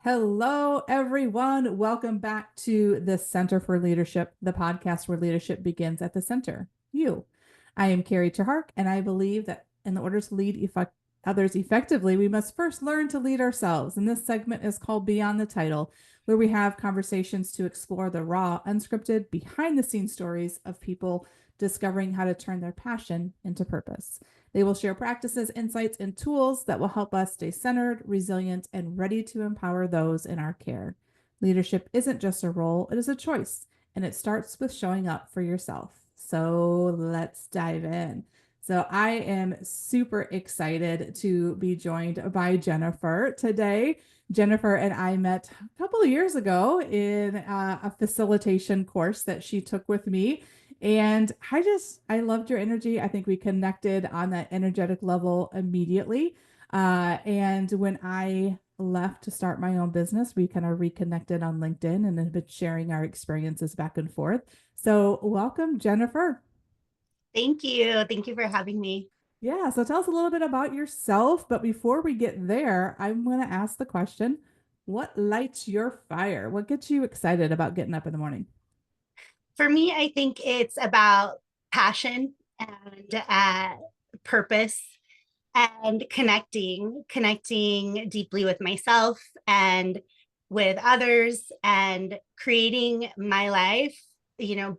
Hello, everyone. Welcome back to the Center for Leadership, the podcast where leadership begins at the center. You. I am Carrie Chahark, and I believe that in order to others effectively, we must first learn to lead ourselves. And this segment is called Beyond the Title, where we have conversations to explore the raw, unscripted, behind the scenes stories of people discovering how to turn their passion into purpose. They will share practices, insights, and tools that will help us stay centered, resilient, and ready to empower those in our care. Leadership isn't just a role, it is a choice, and it starts with showing up for yourself. So let's dive in. So I am super excited to be joined by Jennifer today. Jennifer and I met a couple of years ago in a facilitation course that she took with me. And I loved your energy. I think we connected on that energetic level immediately. And when I left to start my own business, we kind of reconnected on LinkedIn and have been sharing our experiences back and forth. So, welcome, Jennifer. Thank you. Thank you for having me. Yeah, so tell us a little bit about yourself. But before we get there, I'm going to ask the question, what lights your fire? What gets you excited about getting up in the morning? For me, I think it's about passion and purpose and connecting deeply with myself and with others and creating my life,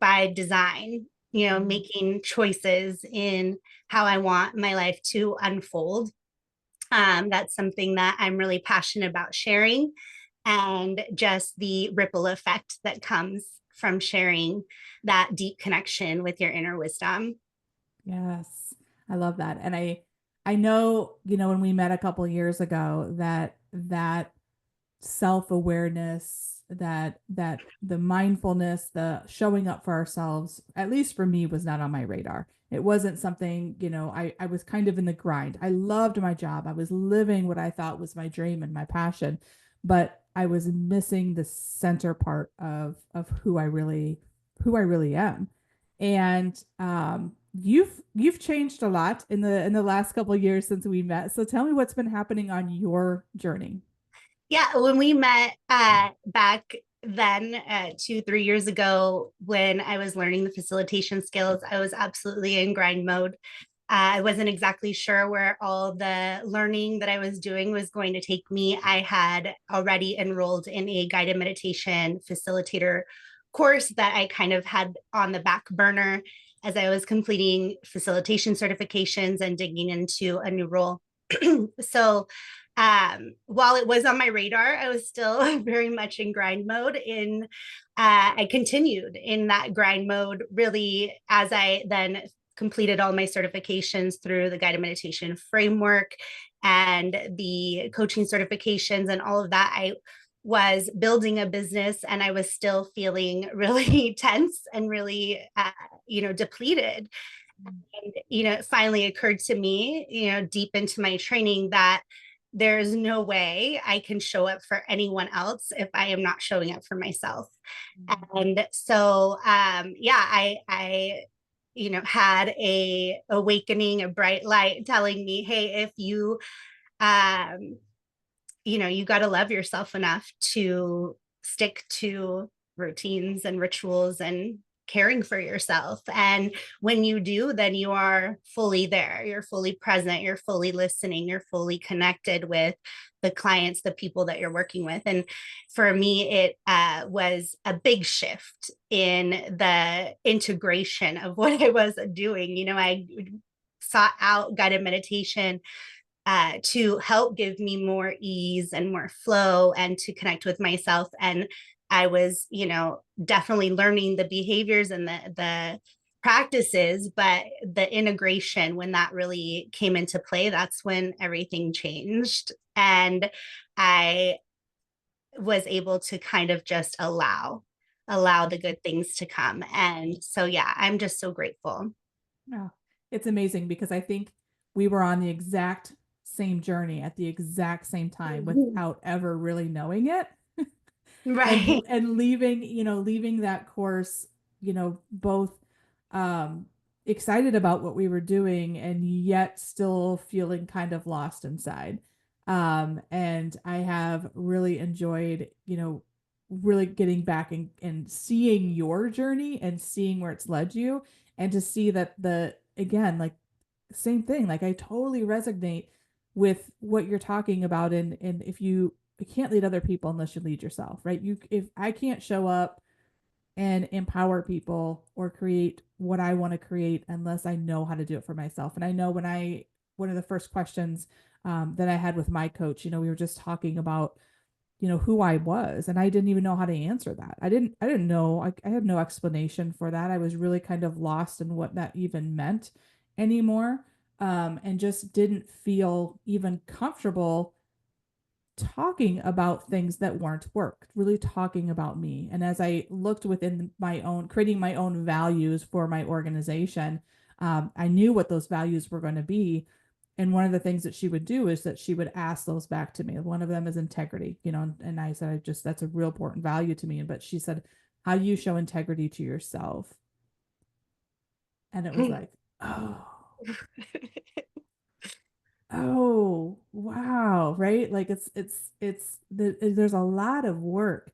by design, making choices in how I want my life to unfold. That's something that I'm really passionate about sharing and just the ripple effect that comes from sharing that deep connection with your inner wisdom. Yes, I love that. And I know, when we met a couple years ago that self-awareness, that the mindfulness, the showing up for ourselves, at least for me, was not on my radar. It wasn't something, I was kind of in the grind. I loved my job. I was living what I thought was my dream and my passion, but I was missing the center part of who I really am. And you've changed a lot in the last couple of years since we met. So tell me what's been happening on your journey. Yeah, when we met back then, 2, 3 years ago, when I was learning the facilitation skills, I was absolutely in grind mode. I wasn't exactly sure where all the learning that I was doing was going to take me. I had already enrolled in a guided meditation facilitator course that I kind of had on the back burner as I was completing facilitation certifications and digging into a new role. So, while it was on my radar, I was still very much in grind mode. I continued in that grind mode really as I then completed all my certifications through the guided meditation framework and the coaching certifications and all of that. I was building a business and I was still feeling really tense and really, depleted. And, it finally occurred to me, deep into my training that there's no way I can show up for anyone else if I am not showing up for myself. And so, yeah, I had a awakening, a bright light telling me, hey, if you, um, you got to love yourself enough to stick to routines and rituals and caring for yourself. And when you do, then you are fully there, you're fully present, you're fully listening, you're fully connected with the clients, the people that you're working with. And for me, it was a big shift in the integration of what I was doing. I sought out guided meditation to help give me more ease and more flow and to connect with myself. And I was, definitely learning the behaviors and the practices, but the integration, when that really came into play, that's when everything changed. And I was able to kind of just allow the good things to come. And so, yeah, I'm just so grateful. Yeah. It's amazing because I think we were on the exact same journey at the exact same time without ever really knowing it. and Right. and leaving that course, both um excited about what we were doing and yet still feeling kind of lost inside. And I have really enjoyed, really getting back and seeing your journey and seeing where it's led you, and to see that again, like, same thing. Like, I totally resonate with what you're talking about. And if you can't lead other people unless you lead yourself, right? If I can't show up and empower people or create what I want to create unless I know how to do it for myself. And I know one of the first questions that I had with my coach, we were just talking about, who I was, and I didn't even know how to answer that. I didn't know. I had no explanation for that. I was really kind of lost in what that even meant anymore. And just didn't feel even comfortable talking about things that weren't work, really talking about me. And as I looked within my own, creating my own values for my organization, I knew what those values were going to be. And one of the things that she would do is that she would ask those back to me. One of them is integrity, and I said, that's a real important value to me. But she said, how do you show integrity to yourself? And it was like, oh, oh, wow, right? Like, there's a lot of work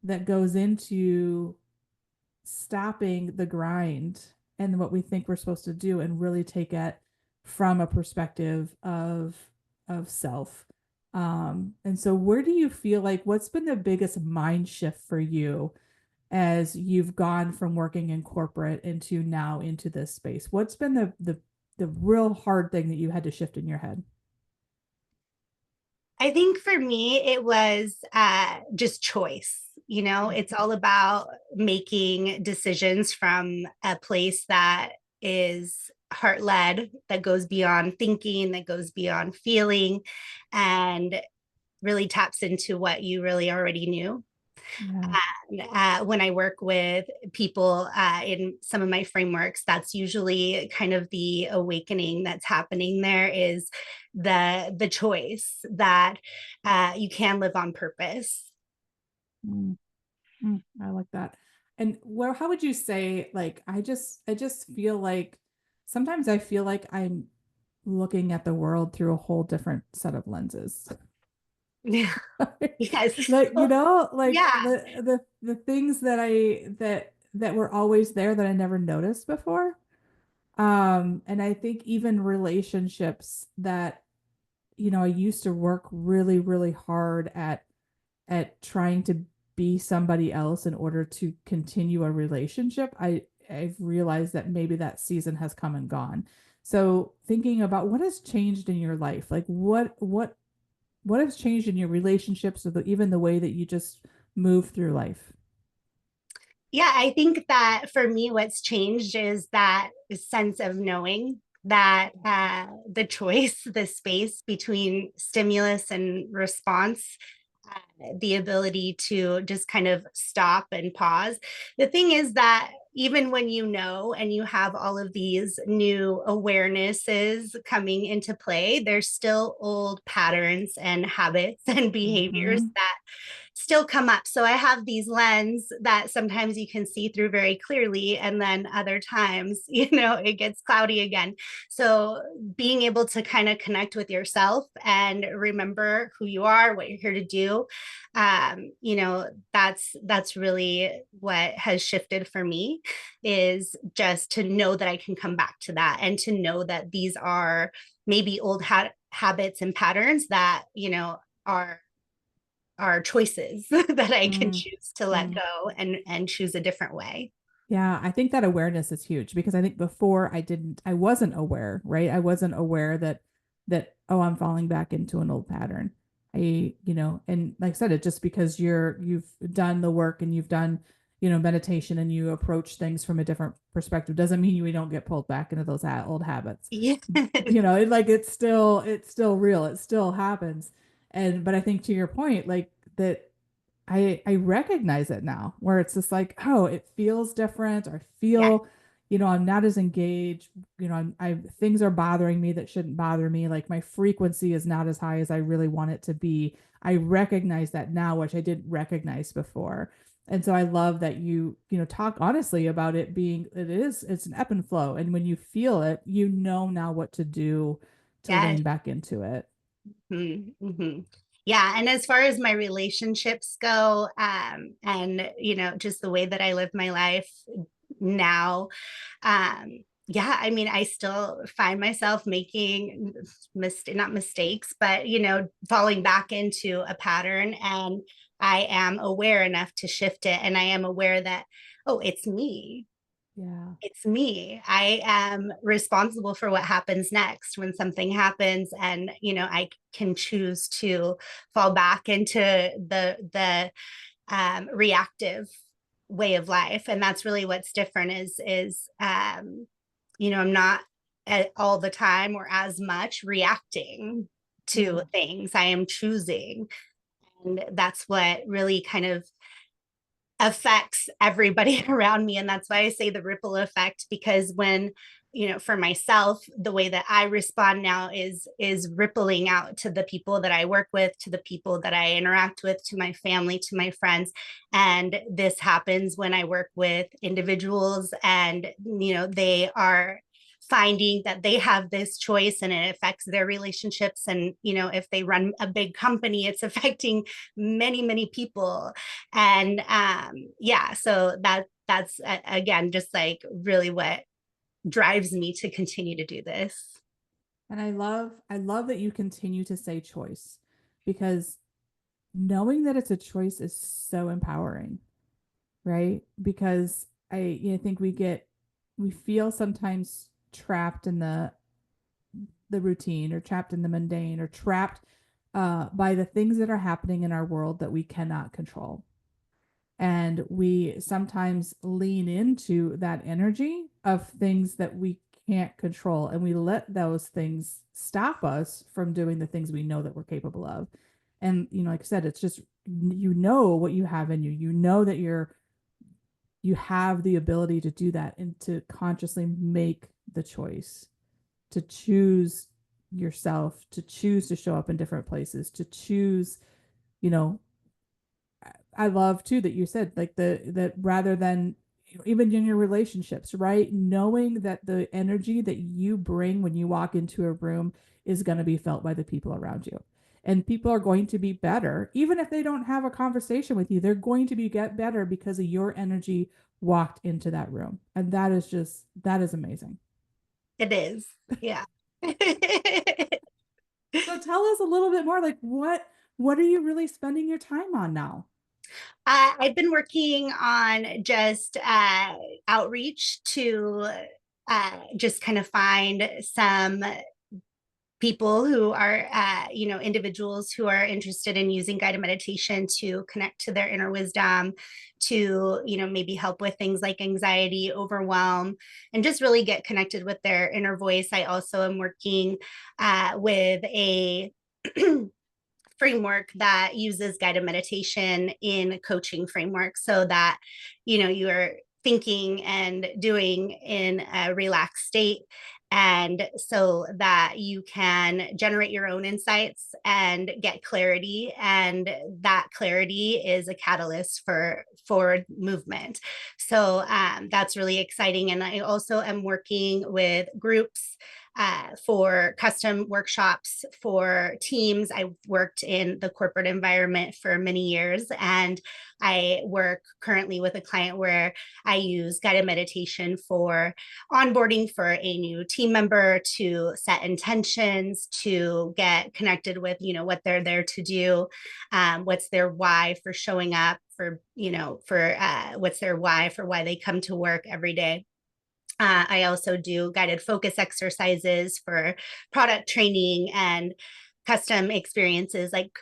that goes into stopping the grind and what we think we're supposed to do, and really take it from a perspective of self. And so where do you feel like, what's been the biggest mind shift for you as you've gone from working in corporate into now into this space? What's been the real hard thing that you had to shift in your head? I think for me, it was just choice. It's all about making decisions from a place that is heart led, that goes beyond thinking, that goes beyond feeling, and really taps into what you really already knew. Yeah. When I work with people in some of my frameworks, that's usually kind of the awakening that's happening there, is the choice that you can live on purpose. Mm, I like that. And well, how would you say, like, I just feel like sometimes I feel like I'm looking at the world through a whole different set of lenses. Yes. Like, like Yeah. the things that were always there that I never noticed before. And I think even relationships that, I used to work really, really hard at trying to be somebody else in order to continue a relationship. I've realized that maybe that season has come and gone. So thinking about what has changed in your life, like what has changed in your relationships, or even the way that you just move through life? Yeah, I think that for me, what's changed is that sense of knowing that the choice, the space between stimulus and response, the ability to just kind of stop and pause. The thing is that even when you know and you have all of these new awarenesses coming into play, there's still old patterns and habits and behaviors Mm-hmm. that still come up. So I have these lens that sometimes you can see through very clearly, and then other times, it gets cloudy again. So being able to kind of connect with yourself and remember who you are, what you're here to do, that's really what has shifted for me, is just to know that I can come back to that, and to know that these are maybe old habits and patterns that are choices that I can choose to let Mm-hmm. go and choose a different way. Yeah, I think that awareness is huge, because I think before I wasn't aware, right? I wasn't aware that, oh, I'm falling back into an old pattern. And like I said, it just because you've done the work and you've done, meditation, and you approach things from a different perspective, doesn't mean you don't get pulled back into those old habits. Yeah. It's still real. It still happens. But I think, to your point, like that, I recognize it now, where it's just like, oh, it feels different. I Yeah. feel, I'm not as engaged. I things are bothering me that shouldn't bother me. Like, my frequency is not as high as I really want it to be. I recognize that now, which I didn't recognize before. And so I love that talk honestly about it being, it's an ebb and flow. And when you feel it, now what to do to Yes. lean back into it. Mm-hmm. Yeah. And as far as my relationships go, and, just the way that I live my life now, yeah, I mean, I still find myself making not mistakes, but, falling back into a pattern. And I am aware enough to shift it. And I am aware that, oh, it's me. Yeah. It's me. I am responsible for what happens next when something happens, and I can choose to fall back into the reactive way of life, and that's really what's different. I'm not all the time or as much reacting to Yeah. things. I am choosing, and that's what really kind of affects everybody around me. And that's why I say the ripple effect, because when, for myself, the way that I respond now is rippling out to the people that I work with, to the people that I interact with, to my family, to my friends. And this happens when I work with individuals, and they are finding that they have this choice, and it affects their relationships. And if they run a big company, it's affecting many, many people. And yeah, so that's again just like really what drives me to continue to do this. And I love that you continue to say choice, because knowing that it's a choice is so empowering, right? Because think we feel sometimes trapped in the routine, or trapped in the mundane, or trapped by the things that are happening in our world that we cannot control. And we sometimes lean into that energy of things that we can't control, and we let those things stop us from doing the things we know that we're capable of. And like I said, it's just, what you have in you. You know that you have the ability to do that, and to consciously make the choice to choose yourself, to choose to show up in different places, to choose, you know, I love too that you said, like, that rather than, even in your relationships, right? Knowing that the energy that you bring when you walk into a room is going to be felt by the people around you. And people are going to be better, even if they don't have a conversation with you, they're going to get better because of your energy walked into that room. And that is amazing. It is, yeah. So tell us a little bit more, like, what are you really spending your time on now? I've been working on just outreach to just kind of find some people who are, individuals who are interested in using guided meditation to connect to their inner wisdom, to, maybe help with things like anxiety, overwhelm, and just really get connected with their inner voice. I also am working with a framework that uses guided meditation in coaching framework, so that you are thinking and doing in a relaxed state, and so that you can generate your own insights and get clarity, and that clarity is a catalyst for forward movement. So that's really exciting. And I also am working with groups for custom workshops for teams. I worked in the corporate environment for many years, and I work currently with a client where I use guided meditation for onboarding for a new team member, to set intentions, to get connected with, what they're there to do, what's their why for showing up, for, what's their why for why they come to work every day. I also do guided focus exercises for product training and custom experiences like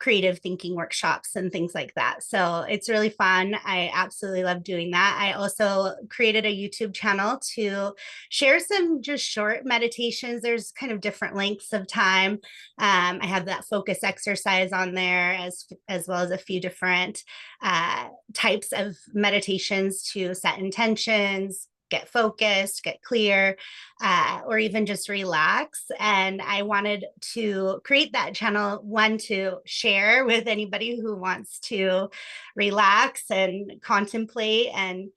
creative thinking workshops and things like that. So it's really fun. I absolutely love doing that. I also created a YouTube channel to share some just short meditations. There's kind of different lengths of time. I have that focus exercise on there, as well as a few different types of meditations to set intentions, get focused, get clear, or even just relax. And I wanted to create that channel, one, to share with anybody who wants to relax and contemplate, and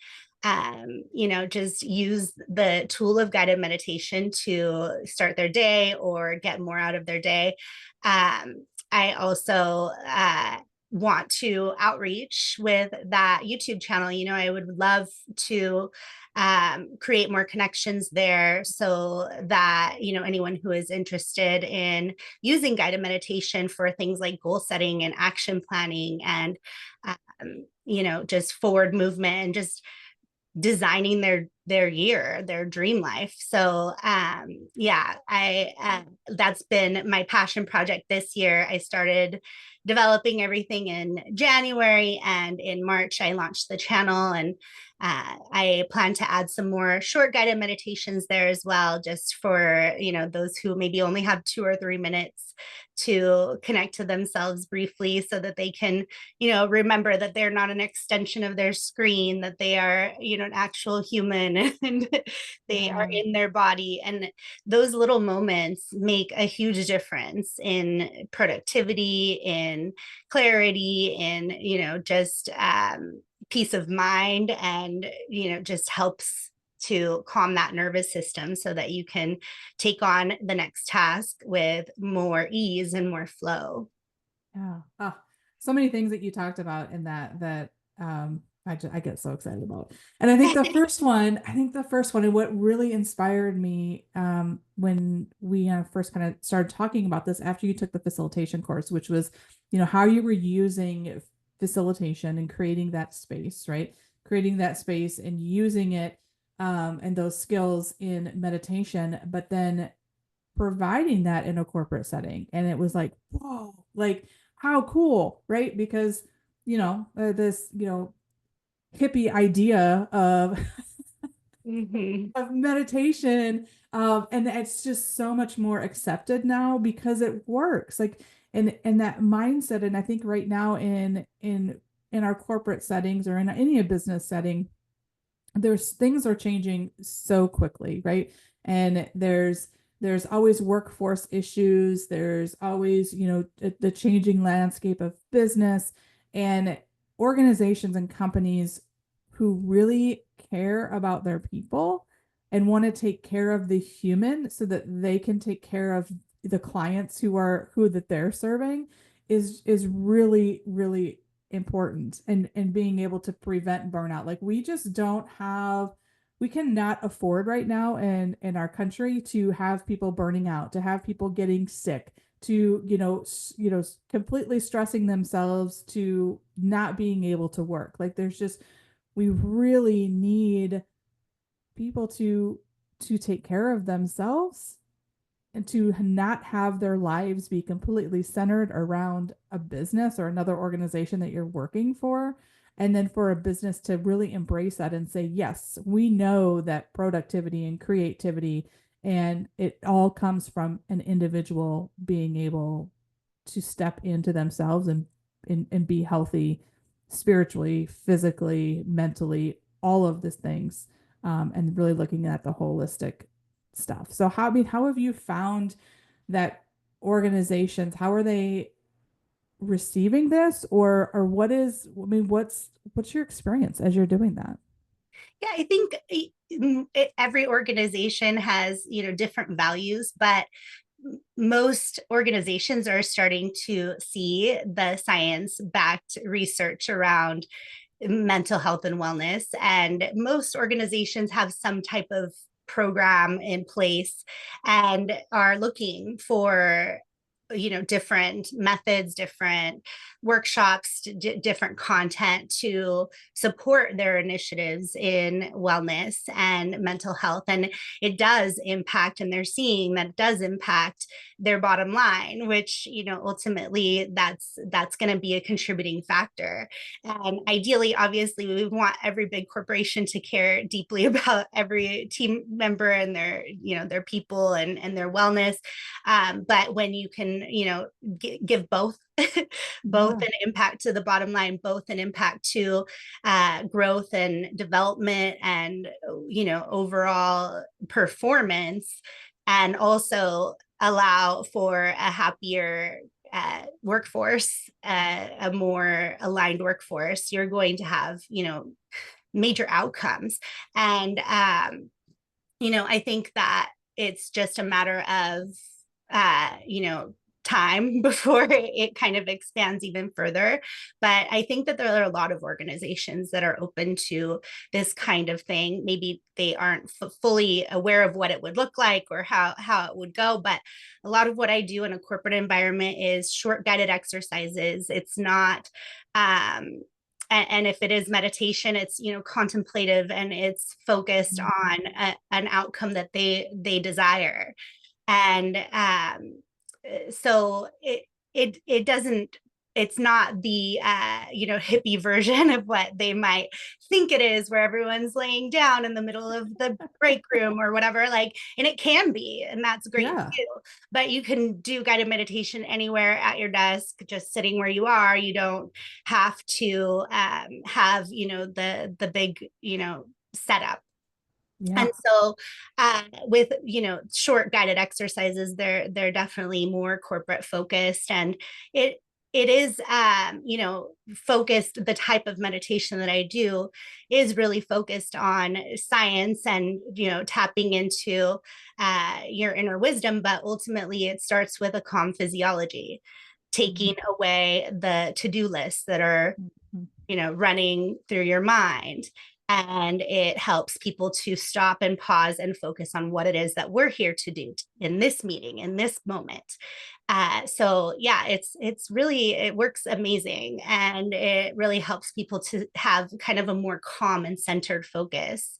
just use the tool of guided meditation to start their day or get more out of their day. I also want to outreach with that YouTube channel. I would love to create more connections there so that, anyone who is interested in using guided meditation for things like goal setting and action planning and, just forward movement and just designing their year, their dream life. So yeah, I that's been my passion project this year. I started developing everything in January, and in March I launched the channel, and I plan to add some more short guided meditations there as well, just for those who maybe only have 2 or 3 minutes to connect to themselves briefly, so that they can remember that they're not an extension of their screen, that they are an actual human and they are Yeah. in their body. And those little moments make a huge difference in productivity, in clarity, in just peace of mind, and just helps to calm that nervous system so that you can take on the next task with more ease and more flow. Yeah. Oh, so many things that you talked about in that I get so excited about. And I think the first one and what really inspired me when we first kind of started talking about this after you took the facilitation course, which was, how you were using facilitation and creating that space, right? Creating that space and using it and those skills in meditation, but then providing that in a corporate setting. And it was like, whoa, like how cool, right? Because, this, hippie idea of Mm-hmm. of meditation, and it's just so much more accepted now because it works. Like, and that mindset, and I think right now in our corporate settings or in any business setting, there's things are changing so quickly, right? And there's always workforce issues. There's always, the changing landscape of business, and organizations and companies who really care about their people and want to take care of the human so that they can take care of the clients who that they're serving is really, really important, and being able to prevent burnout. Like we cannot afford right now in our country to have people burning out, to have people getting sick, to completely stressing themselves, to not being able to work. Like we really need people to take care of themselves and to not have their lives be completely centered around a business or another organization that you're working for. And then for a business to really embrace that and say, yes, we know that productivity and creativity and it all comes from an individual being able to step into themselves and be healthy spiritually, physically, mentally, all of these things, and really looking at the holistic stuff. So how have you found that organizations, how are they receiving this, or what's your experience as you're doing that? Yeah, I think every organization has different values, but most organizations are starting to see the science backed research around mental health and wellness. And most organizations have some type of program in place and are looking for different methods, different workshops, different content to support their initiatives in wellness and mental health. And it does impact, and they're seeing that it does impact their bottom line, which ultimately that's going to be a contributing factor. And ideally, obviously, we want every big corporation to care deeply about every team member and their people and their wellness. But when you can, give both, both Yeah. an impact to the bottom line, both an impact to growth and development and, overall performance, and also allow for a happier workforce, a more aligned workforce, you're going to have, major outcomes. And, I think that it's just a matter of, time before it kind of expands even further. But I think that there are a lot of organizations that are open to this kind of thing. Maybe they aren't fully aware of what it would look like or how it would go, but a lot of what I do in a corporate environment is short guided exercises. It's not and if it is meditation, it's, you know, contemplative, and it's focused on an outcome that they desire. And so it doesn't, it's not the you know, hippie version of what they might think it is, where everyone's laying down in the middle of the break room or whatever. Like, and it can be, and that's great Yeah. too. But you can do guided meditation anywhere at your desk, just sitting where you are. You don't have to have, you know, the big, you know, setup. Yeah. And so with, you know, short guided exercises, they're definitely more corporate focused, and it it is you know, focused. The type of meditation that I do is really focused on science and, you know, tapping into your inner wisdom, but ultimately it starts with a calm physiology, taking away the to-do lists that are, Mhm. you know, running through your mind. And it helps people to stop and pause and focus on what it is that we're here to do in this meeting, in this moment. So yeah, it's really, it works amazing, and it really helps people to have kind of a more calm and centered focus.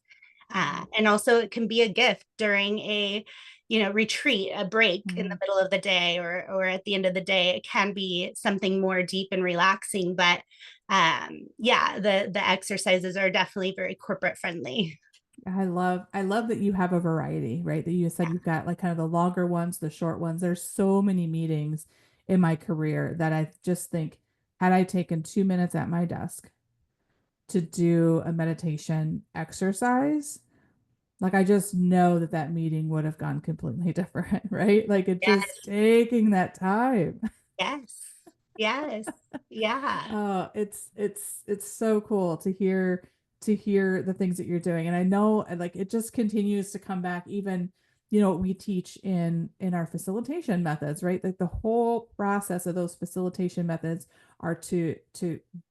And also it can be a gift during a, you know, retreat, a break in the Mhm. middle of the day, or at the end of the day. It can be something more deep and relaxing, but yeah, the exercises are definitely very corporate friendly. I love that you have a variety, right? That you said you've got like kind of the longer ones, the short ones. There's so many meetings in my career that I just think, had I taken 2 minutes at my desk to do a meditation exercise, like I just know that that meeting would have gone completely different, right? Like it Yes, just taking that time. yes, yes, yeah, It's so cool to hear the things that you're doing. And I know like it just continues to come back even, you know, what we teach in our facilitation methods, right? Like the whole process of those facilitation methods are to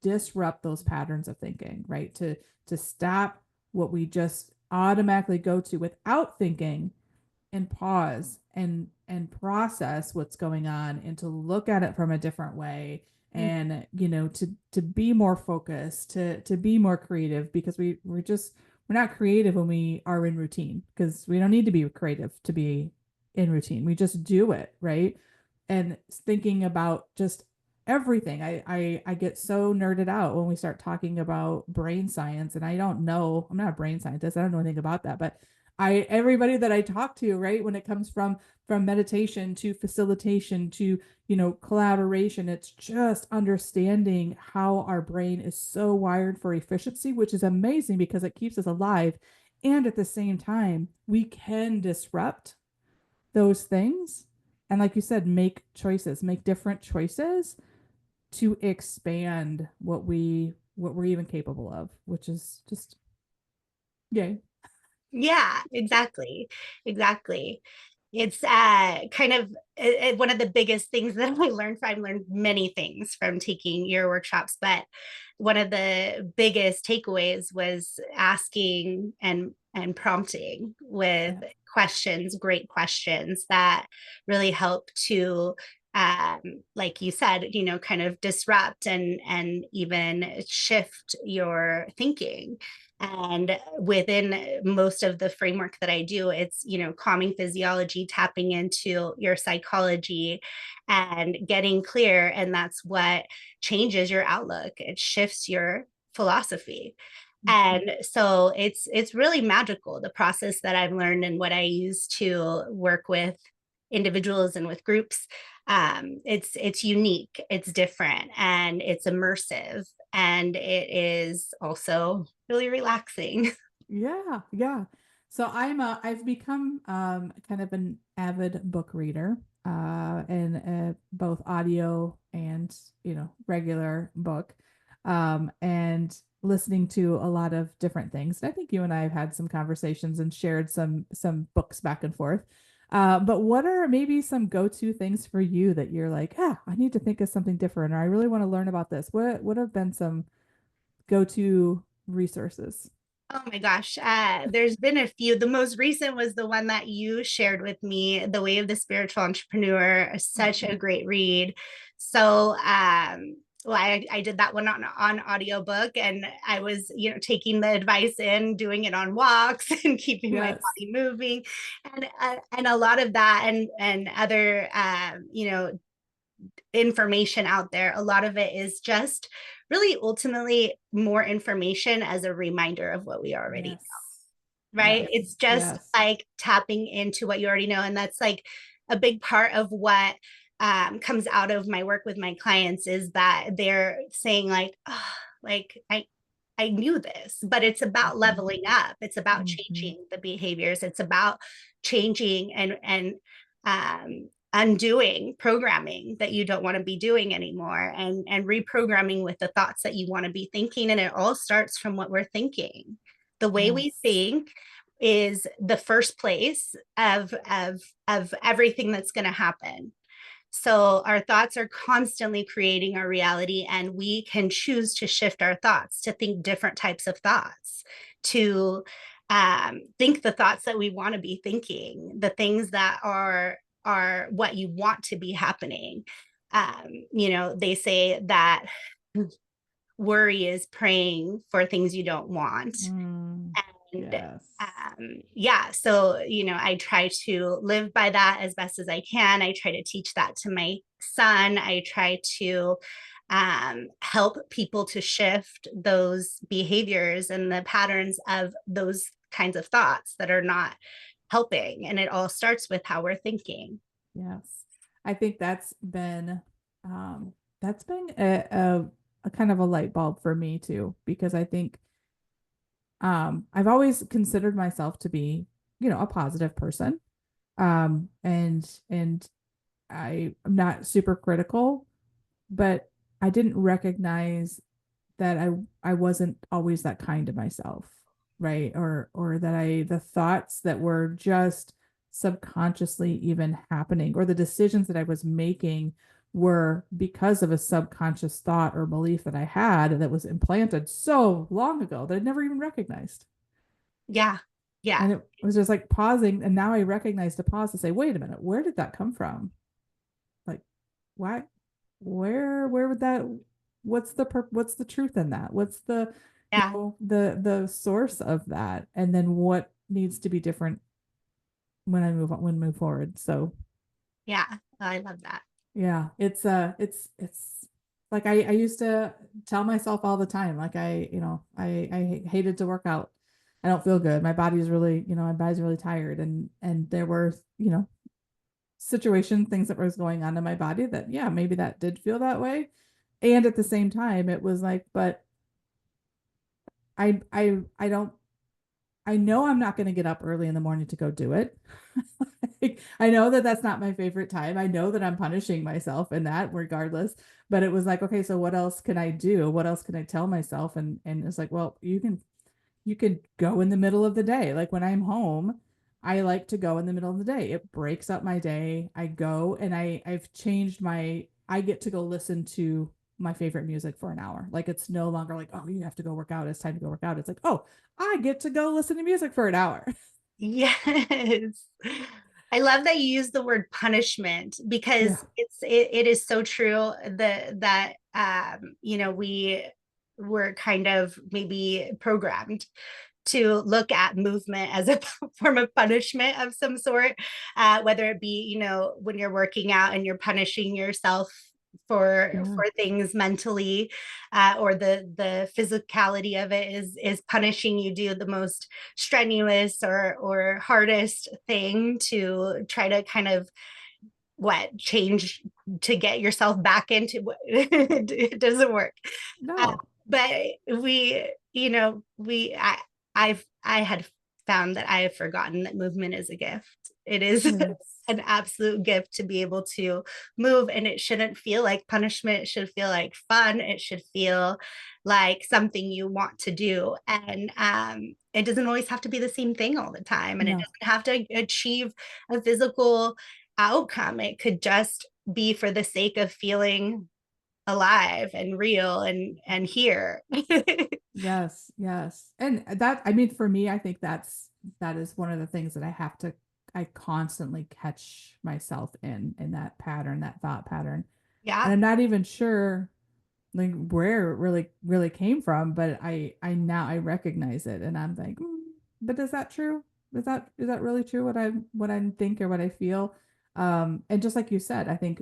disrupt those patterns of thinking, right? To stop what we just automatically go to without thinking, and pause and process what's going on, and to look at it from a different way, and you know, to be more focused, to be more creative, because we're not creative when we are in routine, because we don't need to be creative to be in routine. We just do it, right? And thinking about just everything. I get so nerded out when we start talking about brain science, and I don't know, I'm not a brain scientist, I don't know anything about that, but I everybody that I talk to, right, when it comes from meditation to facilitation to, you know, collaboration, it's just understanding how our brain is so wired for efficiency, which is amazing because it keeps us alive. And at the same time, we can disrupt those things. And like you said, make choices, make different choices to expand what we're even capable of, which is just yay. yeah, exactly, exactly. It's kind of one of the biggest things that I learned from. I've learned many things from taking your workshops, but one of the biggest takeaways was asking and prompting with Yeah. questions, great questions that really help to um, like you said, you know, kind of disrupt and even shift your thinking. And within most of the framework that I do, it's, you know, calming physiology, tapping into your psychology and getting clear. And that's what changes your outlook. It shifts your philosophy. Mhm. And so it's really magical, the process that I've learned and what I use to work with individuals and with groups. It's unique, it's different, and it's immersive, and it is also really relaxing. Yeah, yeah. So I've become kind of an avid book reader, and both audio and, you know, regular book, and listening to a lot of different things. And I think you and I have had some conversations and shared some books back and forth. But what are maybe some go-to things for you that you're like, ah, I need to think of something different, or I really want to learn about this? What have been some go-to resources? Oh my gosh. There's been a few. The most recent was the one that you shared with me, The Way of the Spiritual Entrepreneur, such a great read. So, well, I did that one on audiobook, and I was, taking the advice in, doing it on walks and keeping my Yes. body moving. And a lot of that and other, information out there. A lot of it is just really ultimately more information as a reminder of what we already Yes. know, right? Yes. It's just Yes. like tapping into what you already know. And that's like a big part of what comes out of my work with my clients is that they're saying like, oh, like I knew this, but it's about Mhm. leveling up. It's about Mhm. changing the behaviors. It's about changing and undoing programming that you don't want to be doing anymore, and reprogramming with the thoughts that you want to be thinking. And it all starts from what we're thinking. The way we Yes. think is the first place of everything that's going to happen. So our thoughts are constantly creating our reality, and we can choose to shift our thoughts to think different types of thoughts, to think the thoughts that we want to be thinking, the things that are what you want to be happening. They say that worry is praying for things you don't want. Mm. And Yes. yeah, so I try to live by that as best as I can. I try to teach that to my son. I try to help people to shift those behaviors and the patterns of those kinds of thoughts that are not helping. And it all starts with how we're thinking. Yes. I think um that's been a kind of a light bulb for me too, because I think I've always considered myself to be, a positive person. And I'm not super critical, but I didn't recognize that I wasn't always that kind to myself, right? Or that the thoughts that were just subconsciously even happening, or the decisions that I was making were because of a subconscious thought or belief that I had that was implanted so long ago that I never even recognized. Yeah. Yeah. And it was just like pausing, and now I recognize to pause to say, wait a minute, where did that come from? Like, why, where would that, what's the truth in that? What's the, Yeah. the source of that? And then what needs to be different when I move on, when move forward. So Yeah. I love that. yeah, it's like I used to tell myself all the time, like I hated to work out. I don't feel good. My body's really, my body's really tired. And there were, situation, things that was going on in my body that, yeah, maybe that did feel that way. And at the same time, it was like, but I don't, I know I'm not going to get up early in the morning to go do it. Like, I know that that's not my favorite time. I know that I'm punishing myself in that regardless. But it was like, okay, so what else can I do? What else can I tell myself? And it's like, well, you could go in the middle of the day. Like when I'm home, I like to go in the middle of the day. It breaks up my day. I go and I've changed I get to go listen to my favorite music for an hour. Like it's no longer like, oh, you have to go work out. It's time to go work out. It's like, oh, I get to go listen to music for an hour. Yes. I love that you use the word punishment Yeah. because it is so true that we were kind of maybe programmed to look at movement as a form of punishment of some sort, whether it be when you're working out and you're punishing yourself Yeah. for things mentally, or the physicality of it is punishing you do the most strenuous or hardest thing to try to kind of what change to get yourself back into it doesn't work. uh, No. but we I had found that I have forgotten that movement is a gift. It is Yes. an absolute gift to be able to move, and it shouldn't feel like punishment. It should feel like fun. It should feel like something you want to do. And it doesn't always have to be the same thing all the time. And it No. doesn't have to achieve a physical outcome. It could just be for the sake of feeling alive and real and here. Yes, yes. And that, I mean, for me, I think that is one of the things that I constantly catch myself in that pattern, that thought pattern. And Yeah. I'm not even sure like where it really came from, but I now I recognize it and I'm like, but is that true? Is that really true what I think or what I feel? And just like you said, I think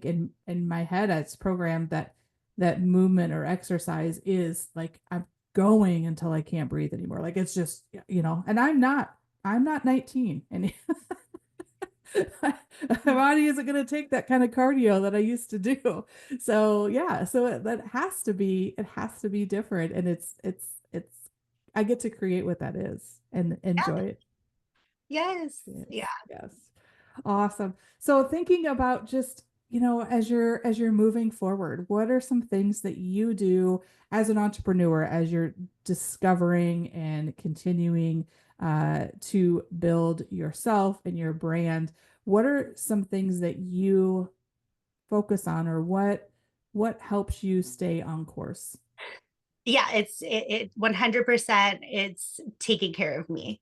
in my head it's programmed that movement or exercise is like I'm going until I can't breathe anymore. Like it's just, and I'm not 19 and my body isn't going to take that kind of cardio that I used to do. So yeah, that has to be different. And it's, I get to create what that is and enjoy it. Yes. Yeah. Yes. Yes. Awesome. So thinking about just, as you're moving forward, what are some things that you do as an entrepreneur as you're discovering and continuing to build yourself and your brand? What are some things that you focus on, or what helps you stay on course? Yeah, it 100%, it's taking care of me.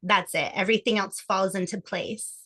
That's it. Everything else falls into place.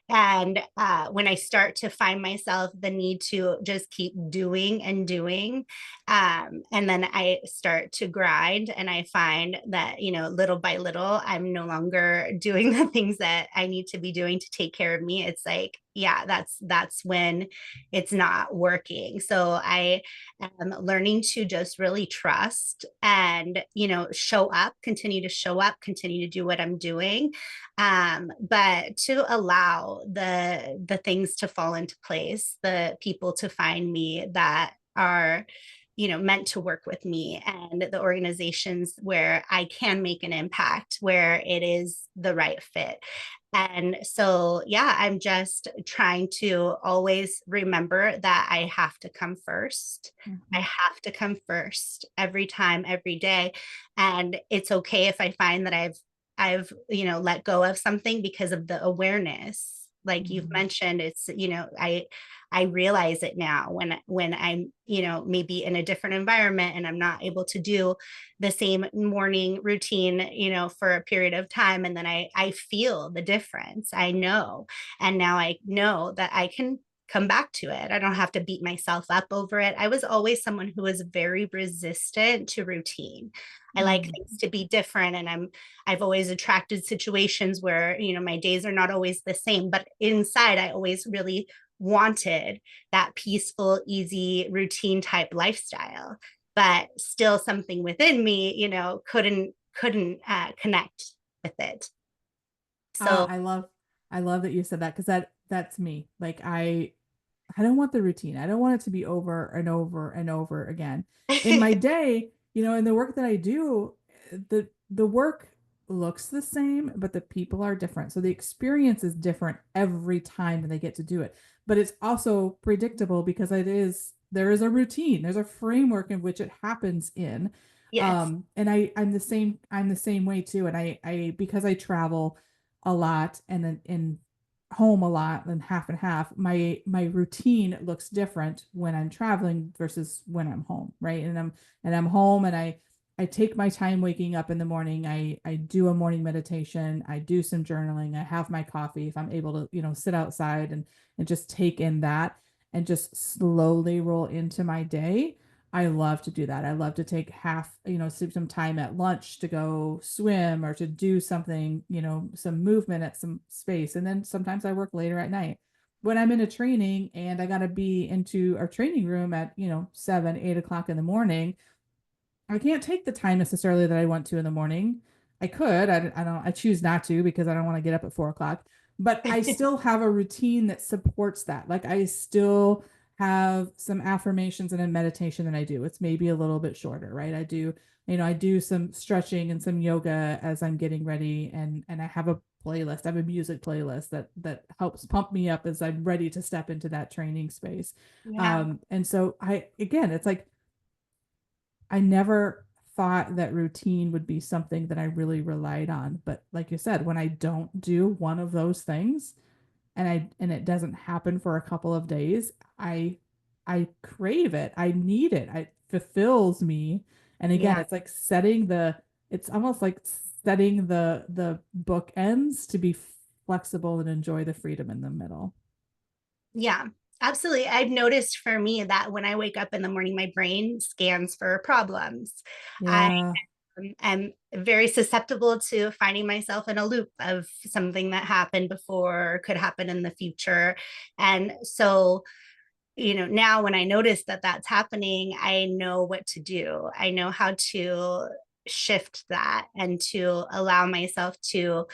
And when I start to find myself the need to just keep doing and doing, and then I start to grind, and I find that, little by little, I'm no longer doing the things that I need to be doing to take care of me. It's like, yeah, that's when it's not working. So I am learning to just really trust and, show up, continue to show up, continue to do what I'm doing, but to allow the things to fall into place, the people to find me that are, meant to work with me, and the organizations where I can make an impact, where it is the right fit. And so, yeah, I'm just trying to always remember that I have to come first. I Mhm. have to come first every time, every day. And it's okay if I find that I've, let go of something because of the awareness. Like you've Mhm. mentioned, it's, I realize it now when I'm, maybe in a different environment and I'm not able to do the same morning routine, for a period of time. And then I feel the difference. I know. And now I know that I can come back to it. I don't have to beat myself up over it. I was always someone who was very resistant to routine. I like Mhm. things to be different, and I've always attracted situations where, my days are not always the same, but inside I always really wanted that peaceful, easy, routine type lifestyle. But still something within me, couldn't connect with it. So I love that you said that because that's me. Like I don't want the routine. I don't want it to be over and over and over again. In my day, in the work that I do, the work looks the same, but the people are different. So the experience is different every time that they get to do it. But it's also predictable because there is a routine. There's a framework in which it happens in. yes, And I'm the same way too. And because I travel a lot and then in home a lot and half and half, my routine looks different when I'm traveling versus when I'm home, right? And I'm home and I take my time waking up in the morning. I do a morning meditation, I do some journaling, I have my coffee if I'm able to, sit outside and just take in that and just slowly roll into my day. I love to do that. I love to take some time at lunch to go swim or to do something, some movement at some space. And then sometimes I work later at night. When I'm in a training and I got to be into our training room at, 7, 8 o'clock in the morning, I can't take the time necessarily that I want to in the morning. I could. I choose not to because I don't want to get up at 4 o'clock. But I still have a routine that supports that. Like I still have some affirmations and a meditation that I do. It's maybe a little bit shorter, right? I do some stretching and some yoga as I'm getting ready, and I have a playlist. I have a music playlist that helps pump me up as I'm ready to step into that training space. Yeah. And so again, it's like I never thought that routine would be something that I really relied on. But like you said, when I don't do one of those things and it doesn't happen for a couple of days, I I crave it. I need it. It fulfills me. And again, Yeah. it's almost like setting the bookends to be flexible and enjoy the freedom in the middle. Yeah. Absolutely. I've noticed for me that when I wake up in the morning, my brain scans for problems. I Yeah. am very susceptible to finding myself in a loop of something that happened before or could happen in the future. And so, now when I notice that that's happening, I know what to do. I know how to shift that and to allow myself to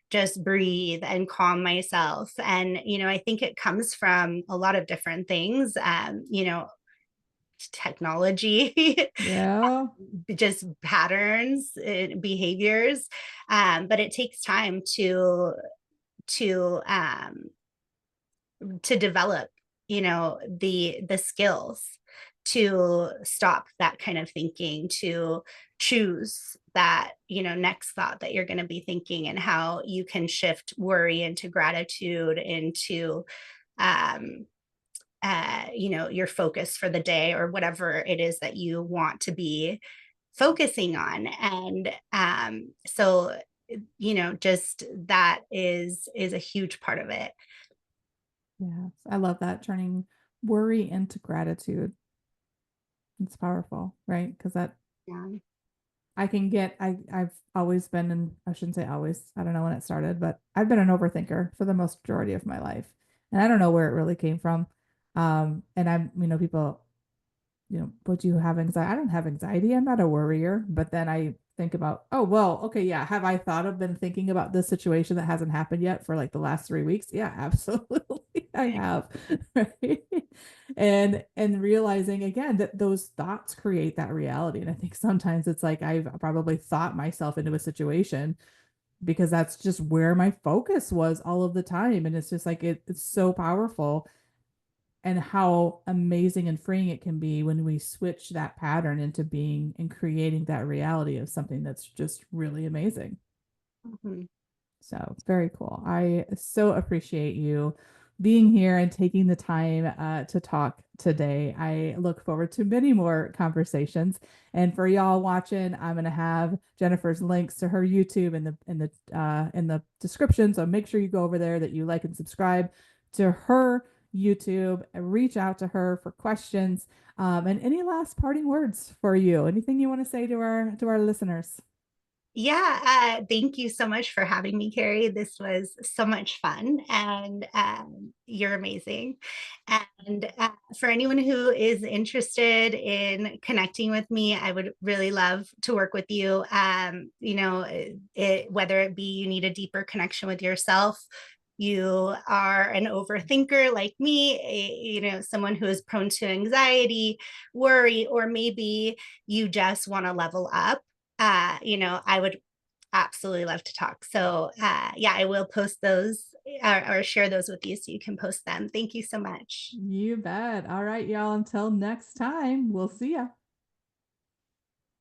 just breathe and calm myself. And, I think it comes from a lot of different things, technology, Yeah. just patterns, behaviors. But it takes time to to develop the skills to stop that kind of thinking, to choose that next thought that you're going to be thinking, and how you can shift worry into gratitude, into um your focus for the day, or whatever it is that you want to be focusing on. And so just that is a huge part of it. Yes. I love that, turning worry into gratitude. It's powerful, right? Because that Yeah. I can get I've always been in I shouldn't say always, I don't know when it started, but I've been an overthinker for the most majority of my life. And I don't know where it really came from. And I'm, people, would you have anxiety? I don't have anxiety. I'm not a worrier. But then I think about, oh, well, okay, yeah. Have I been thinking about this situation that hasn't happened yet for like the last 3 weeks? Yeah, absolutely. I have. Right. And realizing again that those thoughts create that reality. And I think sometimes it's like I've probably thought myself into a situation because that's just where my focus was all of the time. And it's just like it's so powerful, and how amazing and freeing it can be when we switch that pattern into being and creating that reality of something that's just really amazing. Mhm. So very cool. I so appreciate you being here and taking the time to talk today. I look forward to many more conversations. And for y'all watching, I'm going to have Jennifer's links to her YouTube in the description. So make sure you go over there, that you like and subscribe to her YouTube, and reach out to her for questions. And any last parting words for you? Anything you want to say to our listeners? Yeah, thank you so much for having me, Carrie. This was so much fun, and you're amazing. And for anyone who is interested in connecting with me, I would really love to work with you. Whether it be you need a deeper connection with yourself, you are an overthinker like me, someone who is prone to anxiety, worry, or maybe you just want to level up. I would absolutely love to talk. So, yeah, I will post those, or share those with you so you can post them. Thank you so much. You bet. All right, y'all. Until next time, we'll see ya.